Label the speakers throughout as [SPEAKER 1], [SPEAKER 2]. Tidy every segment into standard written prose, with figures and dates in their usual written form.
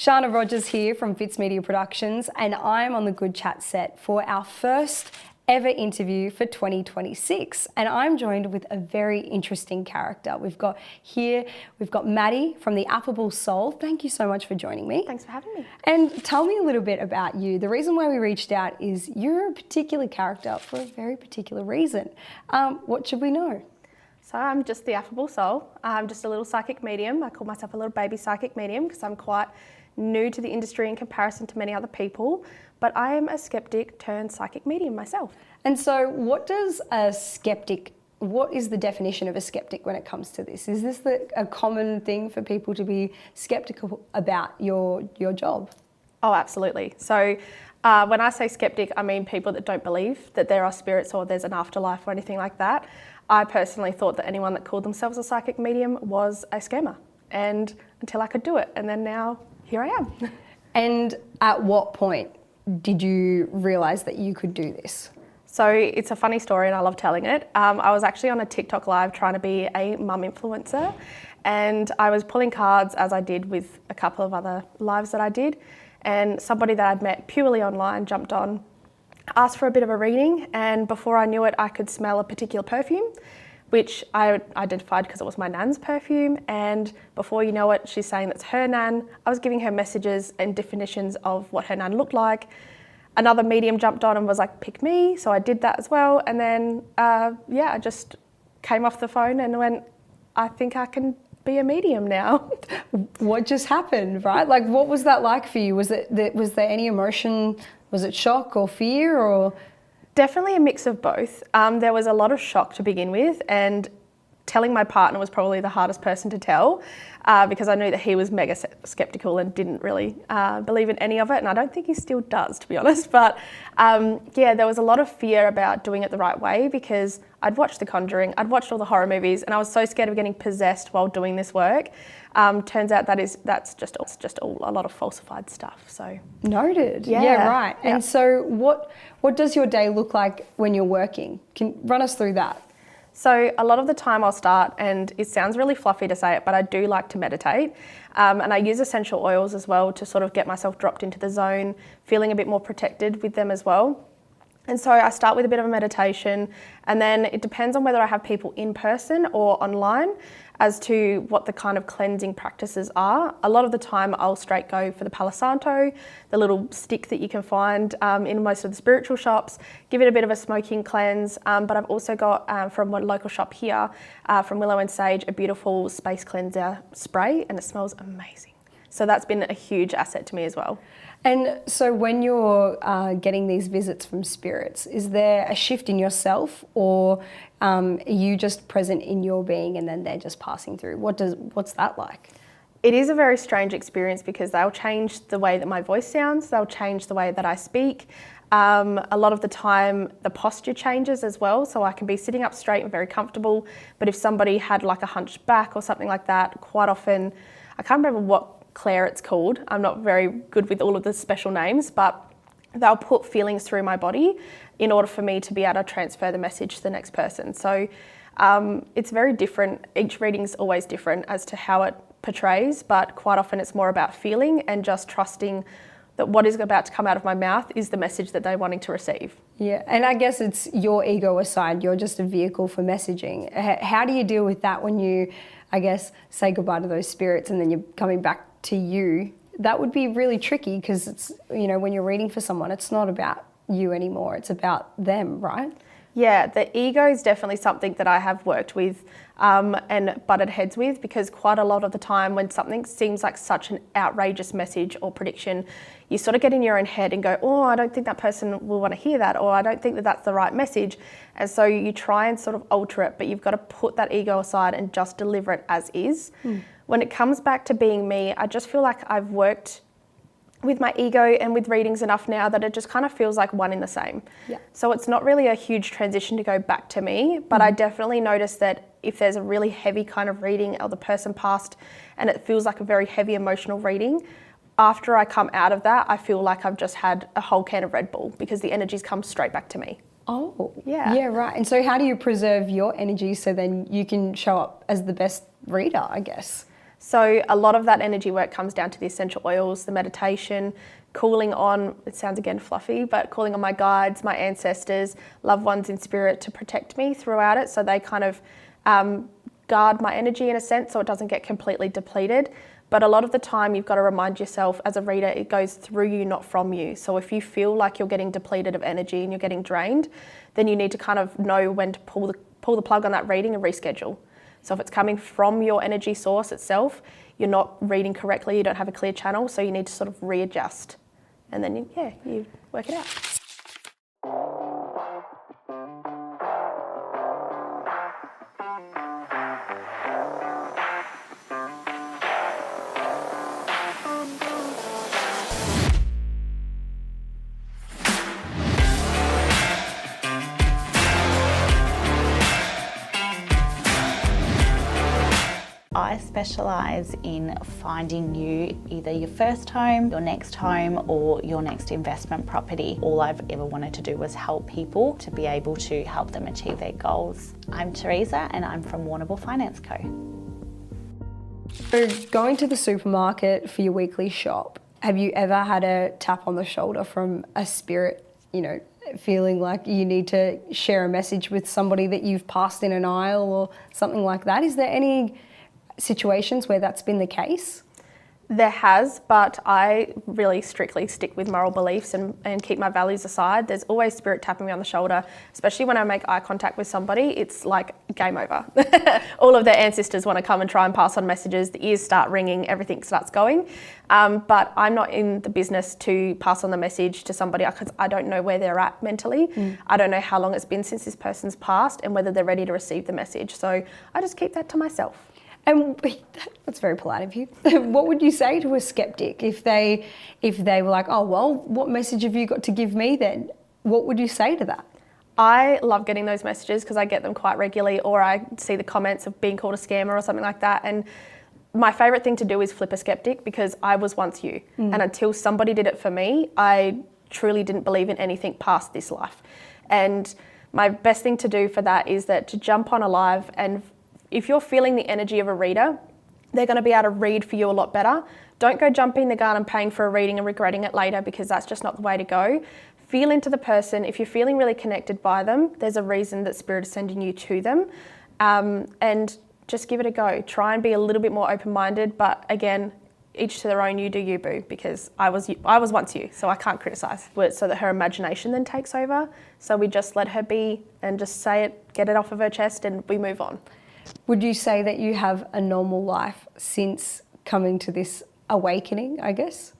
[SPEAKER 1] Shana Rogers here from Fitz Media Productions, and I'm on the Good Chat set for our first ever interview for 2026. And I'm joined with a very interesting character. We've got Maddie from the Affable Soul. Thank you so much for joining me.
[SPEAKER 2] Thanks for having me.
[SPEAKER 1] And tell me a little bit about you. The reason why we reached out is you're a particular character for a very particular reason. What should we know?
[SPEAKER 2] So I'm just the Affable Soul. I'm just a little psychic medium. I call myself a little baby psychic medium because I'm quite new to the industry in comparison to many other people, but I am a skeptic turned psychic medium myself.
[SPEAKER 1] And so what is the definition of a skeptic when it comes to this? Is this a common thing for people to be skeptical about your job?
[SPEAKER 2] Oh, absolutely. So when I say skeptic, I mean people that don't believe that there are spirits or there's an afterlife or anything like that. I personally thought that anyone that called themselves a psychic medium was a scammer, and until I could do it, and then now here I am.
[SPEAKER 1] And at what point did you realise that you could do this?
[SPEAKER 2] So it's a funny story and I love telling it. I was actually on a TikTok live trying to be a mum influencer, and I was pulling cards as I did with a couple of other lives that I did, and somebody that I'd met purely online jumped on, asked for a bit of a reading, and before I knew it I could smell a particular perfume, which I identified because it was my nan's perfume, and before you know it she's saying that's her nan. I was giving her messages and definitions of what her nan looked like. Another medium jumped on and was like, pick me, so I did that as well, and then I just came off the phone and went, I think I can be a medium now.
[SPEAKER 1] What just happened, right? Like, what was that like for you? Was there any emotion? Was it shock or fear or?
[SPEAKER 2] Definitely a mix of both. There was a lot of shock to begin with, and telling my partner was probably the hardest person to tell because I knew that he was mega skeptical and didn't really believe in any of it, and I don't think he still does, to be honest. But there was a lot of fear about doing it the right way because I'd watched The Conjuring, I'd watched all the horror movies, and I was so scared of getting possessed while doing this work. Turns out that's just all a lot of falsified stuff. So
[SPEAKER 1] noted. Yeah, right.
[SPEAKER 2] Yeah.
[SPEAKER 1] And so what does your day look like when you're working? Can run us through that.
[SPEAKER 2] So a lot of the time I'll start, and it sounds really fluffy to say it, but I do like to meditate. And I use essential oils as well to sort of get myself dropped into the zone, feeling a bit more protected with them as well. And so I start with a bit of a meditation, and then it depends on whether I have people in person or online as to what the kind of cleansing practices are. A lot of the time I'll straight go for the Palo Santo, the little stick that you can find in most of the spiritual shops, give it a bit of a smoking cleanse, but I've also got from one local shop here, from Willow and Sage, a beautiful space cleanser spray, and it smells amazing. So that's been a huge asset to me as well.
[SPEAKER 1] And so when you're getting these visits from spirits, is there a shift in yourself, or are you just present in your being and then they're just passing through? What's that like?
[SPEAKER 2] It is a very strange experience because they'll change the way that my voice sounds, they'll change the way that I speak. A lot of the time the posture changes as well, so I can be sitting up straight and very comfortable, but if somebody had like a hunched back or something like that, quite often, I can't remember what Claire it's called, I'm not very good with all of the special names, but they'll put feelings through my body in order for me to be able to transfer the message to the next person. So it's very different. Each reading's always different as to how it portrays, but quite often it's more about feeling and just trusting that what is about to come out of my mouth is the message that they're wanting to receive.
[SPEAKER 1] Yeah, and I guess it's your ego aside, you're just a vehicle for messaging. How do you deal with that when you, I guess, say goodbye to those spirits and then you're coming back to you? That would be really tricky because it's, when you're reading for someone, it's not about you anymore, it's about them, right?
[SPEAKER 2] Yeah, the ego is definitely something that I have worked with and butted heads with, because quite a lot of the time when something seems like such an outrageous message or prediction, you sort of get in your own head and go, oh, I don't think that person will want to hear that, or I don't think that that's the right message. And so you try and sort of alter it, but you've got to put that ego aside and just deliver it as is. When it comes back to being me, I just feel like I've worked with my ego and with readings enough now that it just kind of feels like one in the same.
[SPEAKER 1] Yeah.
[SPEAKER 2] So it's not really a huge transition to go back to me, but I definitely notice that if there's a really heavy kind of reading or the person passed and it feels like a very heavy emotional reading, after I come out of that, I feel like I've just had a whole can of Red Bull because the energies come straight back to me.
[SPEAKER 1] Oh, yeah. Yeah, right. And so how do you preserve your energy so then you can show up as the best reader, I guess?
[SPEAKER 2] So a lot of that energy work comes down to the essential oils, the meditation, calling on, it sounds again fluffy, but calling on my guides, my ancestors, loved ones in spirit to protect me throughout it. So they kind of guard my energy in a sense so it doesn't get completely depleted. But a lot of the time you've got to remind yourself as a reader, it goes through you, not from you. So if you feel like you're getting depleted of energy and you're getting drained, then you need to kind of know when to pull the plug on that reading and reschedule. So if it's coming from your energy source itself, you're not reading correctly, you don't have a clear channel, so you need to sort of readjust. And then you work it out.
[SPEAKER 3] I specialise in finding you either your first home, your next home, or your next investment property. All I've ever wanted to do was help people to be able to help them achieve their goals. I'm Teresa and I'm from Warrnambool Finance Co.
[SPEAKER 1] So going to the supermarket for your weekly shop, have you ever had a tap on the shoulder from a spirit, feeling like you need to share a message with somebody that you've passed in an aisle or something like that? Is there any situations where that's been the case?
[SPEAKER 2] There has, but I really strictly stick with moral beliefs and keep my values aside. There's always spirit tapping me on the shoulder, especially when I make eye contact with somebody. It's like game over. All of their ancestors want to come and try and pass on messages. The ears start ringing, everything starts going. But I'm not in the business to pass on the message to somebody because I don't know where they're at mentally. I don't know how long it's been since this person's passed and whether they're ready to receive the message. So I just keep that to myself.
[SPEAKER 1] And that's very polite of you. What would you say to a skeptic if they were like, oh, well, what message have you got to give me then? What would you say to that?
[SPEAKER 2] I love getting those messages because I get them quite regularly, or I see the comments of being called a scammer or something like that. And my favourite thing to do is flip a skeptic because I was once you. And until somebody did it for me, I truly didn't believe in anything past this life. And my best thing to do for that is that to jump on a live, and if you're feeling the energy of a reader, they're going to be able to read for you a lot better. Don't go jumping the gun and paying for a reading and regretting it later because that's just not the way to go. Feel into the person. If you're feeling really connected by them, there's a reason that Spirit is sending you to them. And just give it a go. Try and be a little bit more open-minded, but again, each to their own, you do you, boo, because I was once you, so I can't criticise. So that her imagination then takes over. So we just let her be and just say it, get it off of her chest, and we move on.
[SPEAKER 1] Would you say that you have a normal life since coming to this awakening, I guess?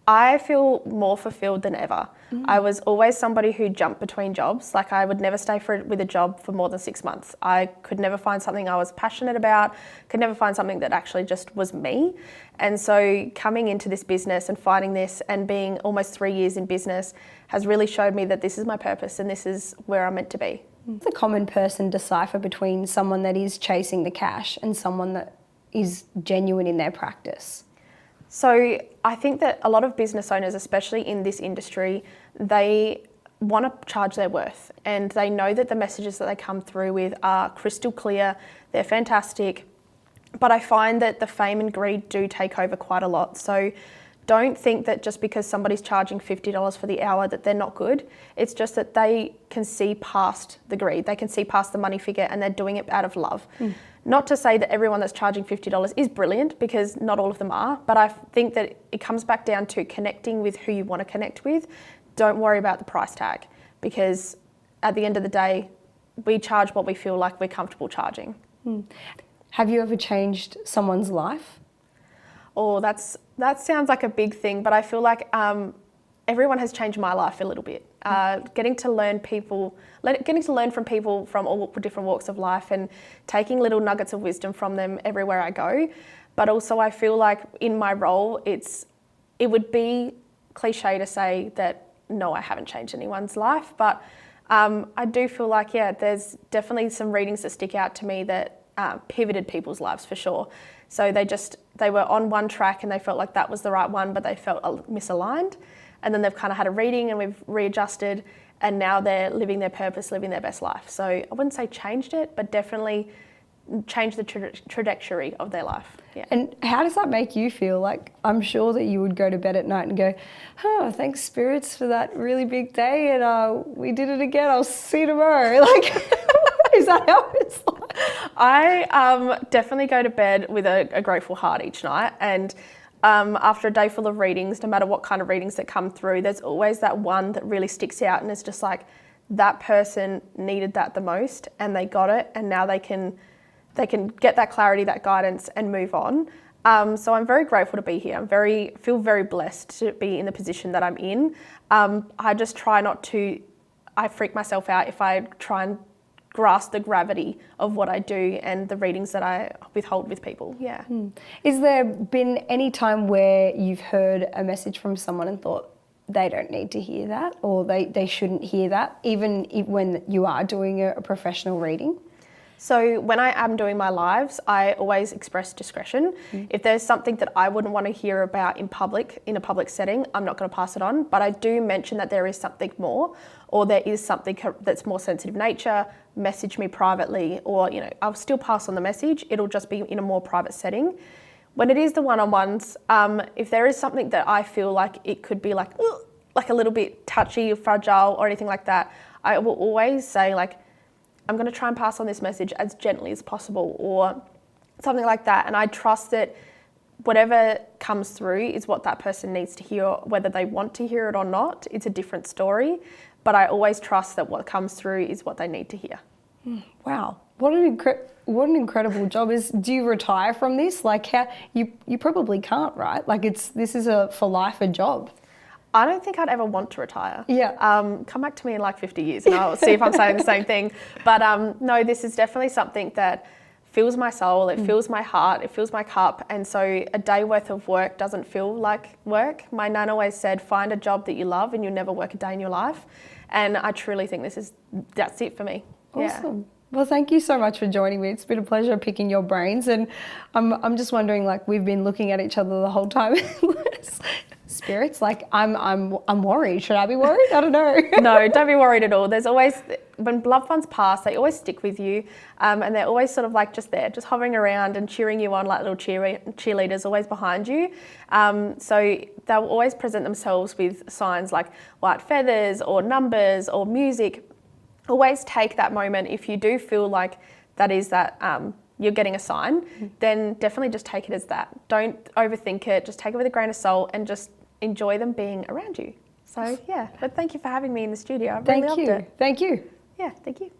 [SPEAKER 2] I feel more fulfilled than ever. I was always somebody who jumped between jobs. Like I would never stay with a job for more than 6 months. I could never find something I was passionate about, could never find something that actually just was me. And so coming into this business and finding this and being almost 3 years in business has really showed me that this is my purpose and this is where I'm meant to be.
[SPEAKER 1] Does the common person decipher between someone that is chasing the cash and someone that is genuine in their practice?
[SPEAKER 2] So I think that a lot of business owners, especially in this industry, they want to charge their worth and they know that the messages that they come through with are crystal clear, they're fantastic, but I find that the fame and greed do take over quite a lot. So don't think that just because somebody's charging $50 for the hour that they're not good. It's just that they can see past the greed. They can see past the money figure and they're doing it out of love. Not to say that everyone that's charging $50 is brilliant because not all of them are, but I think that it comes back down to connecting with who you want to connect with. Don't worry about the price tag because at the end of the day, we charge what we feel like we're comfortable charging.
[SPEAKER 1] Have you ever changed someone's life?
[SPEAKER 2] Oh, that sounds like a big thing, but I feel like everyone has changed my life a little bit. Getting to learn from people from all different walks of life and taking little nuggets of wisdom from them everywhere I go. But also I feel like in my role, it would be cliche to say that, no, I haven't changed anyone's life. But I do feel like, there's definitely some readings that stick out to me that pivoted people's lives for sure. So they were on one track and they felt like that was the right one, but they felt misaligned. And then they've kind of had a reading and we've readjusted and now they're living their purpose, living their best life. So I wouldn't say changed it, but definitely change the trajectory of their life. Yeah.
[SPEAKER 1] And how does that make you feel? Like, I'm sure that you would go to bed at night and go, oh, thanks spirits for that really big day, and we did it again, I'll see you tomorrow. Like, is that how it's like?
[SPEAKER 2] I definitely go to bed with a grateful heart each night, and after a day full of readings, no matter what kind of readings that come through, there's always that one that really sticks out, and it's just like, that person needed that the most and they got it, and now they can get that clarity, that guidance, and move on. So I'm very grateful to be here. Feel very blessed to be in the position that I'm in. I just try not to, I freak myself out if I try and grasp the gravity of what I do and the readings that I withhold with people. Yeah.
[SPEAKER 1] Is there been any time where you've heard a message from someone and thought, they don't need to hear that, or they shouldn't hear that, even when you are doing a professional reading?
[SPEAKER 2] So when I am doing my lives, I always express discretion. If there's something that I wouldn't want to hear about in a public setting, I'm not going to pass it on. But I do mention that there is something more, or there is something that's more sensitive nature, message me privately, or I'll still pass on the message. It'll just be in a more private setting. When it is the one-on-ones, if there is something that I feel like it could be like a little bit touchy or fragile or anything like that, I will always say, like, I'm going to try and pass on this message as gently as possible, or something like that. And I trust that whatever comes through is what that person needs to hear, whether they want to hear it or not. It's a different story, but I always trust that what comes through is what they need to hear.
[SPEAKER 1] Wow. What an incredible job. Do you retire from this? Like, how you probably can't, right? Like, this is a for life a job.
[SPEAKER 2] I don't think I'd ever want to retire.
[SPEAKER 1] Yeah.
[SPEAKER 2] Come back to me in like 50 years and I'll see if I'm saying the same thing. But no, this is definitely something that fills my soul, it fills my heart, it fills my cup. And so a day worth of work doesn't feel like work. My nan always said, find a job that you love and you'll never work a day in your life. And I truly think that's it for me.
[SPEAKER 1] Awesome.
[SPEAKER 2] Yeah.
[SPEAKER 1] Well, thank you so much for joining me. It's been a pleasure picking your brains, and I'm just wondering, like, we've been looking at each other the whole time. Spirits, like, I'm worried. Should I be worried? I don't know.
[SPEAKER 2] No, don't be worried at all. There's always, when loved ones pass, they always stick with you, and they're always sort of like just there, just hovering around and cheering you on, like little cheerleaders always behind you. So they'll always present themselves with signs like white feathers or numbers or music. Always take that moment. If you do feel like that is that you're getting a sign, then definitely just take it as that. Don't overthink it. Just take it with a grain of salt and just enjoy them being around you. So yeah, but thank you for having me in the studio. I really loved it.
[SPEAKER 1] Thank you.
[SPEAKER 2] Yeah, thank you.